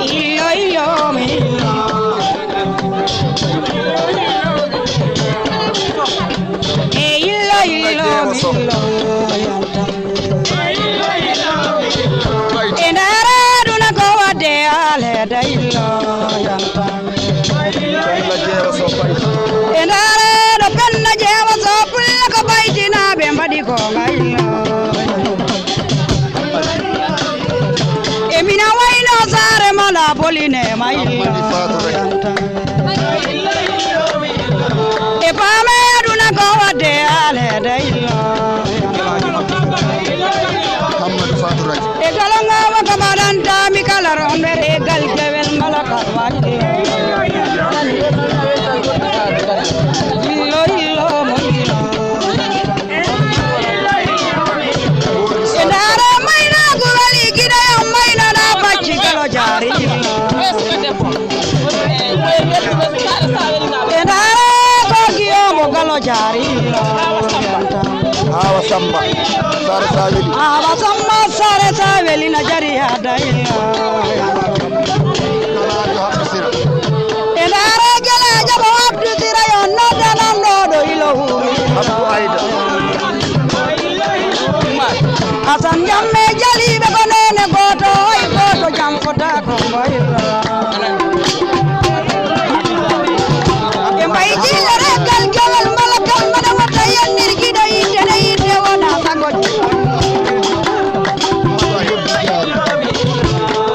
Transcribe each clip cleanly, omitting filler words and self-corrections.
illo illo illo illo illo endara duna ko wade ale da illo endara do penna jewa so pulla ko baytina be mbadi ko illo emina wayno sare mala boline ma illo e pame aduna ko wade ale da illo e galanga wa kamadanta mi kala ronde re gal gewel mala karwati illo illo mo illo e dara mayna gurali gida mayna na bachi galo jari e dara ko giyo mo galo jari Awa Samba sare saveli na jari hada endara gele jabo abdu tira yonno danando do ilo asan jamme jali be ko nene goto ay goto jam fota ko bayra e bay jilere gal gewel malakal mana wata yannir gido ite wona sago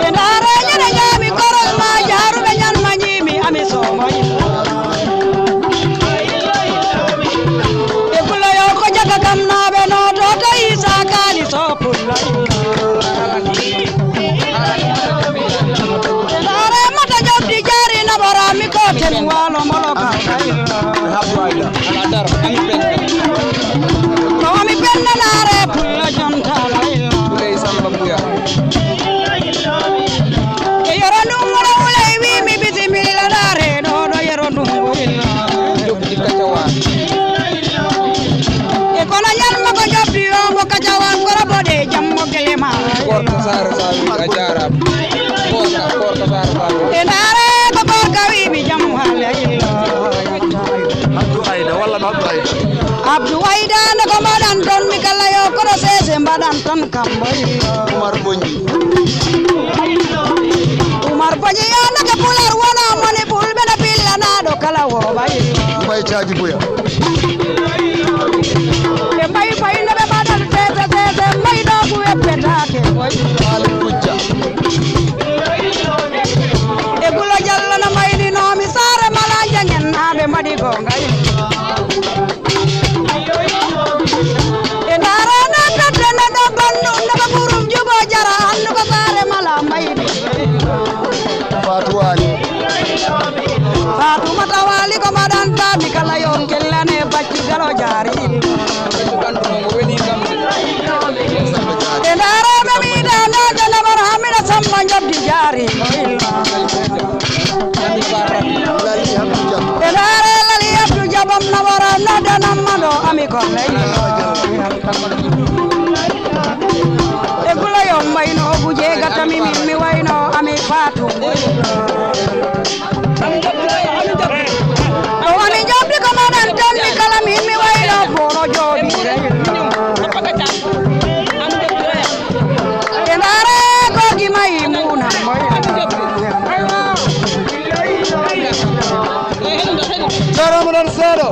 endara nyana nyami korol ma jaru be nyan manyimi ami so moy e kulo yo ko jaga kam na be no to tay sakani so kulo endara mata jabdi jari na barami ko ten walo moloka Mami penna nare pulla jonta e yoro numero ulai wi mi bisimilla nare no yoro numero e kono nyalma ko jabbi o mo kajawan gora bode jammo gelema Porta sare ajara porta sare e nare ko porka wi mi jammo hale Abdou Aida na ko madan ton mi kala yo ko sese mbadan ton kamboy Umar Bonyi yo na ka pular wona moni bulbe na billa na do kala wo bay caji buya e bay na be madan sese may do bu e petake boy e gulo jalla na may ni no mi sare mala jangen na be madi go ngay Fatu matawali ko madanta mi kala yon kellane bacci galo jari endara be mi dana dana barhamina samma jabdi jari endara lali abdu jabam nawara nadana mado ami ko lay e gula yo mayno buje gatami mi wayno ami fatu Wani jabdi kamadan tan mi kala mi wayno boro jobi endare ko gi mai muna Sero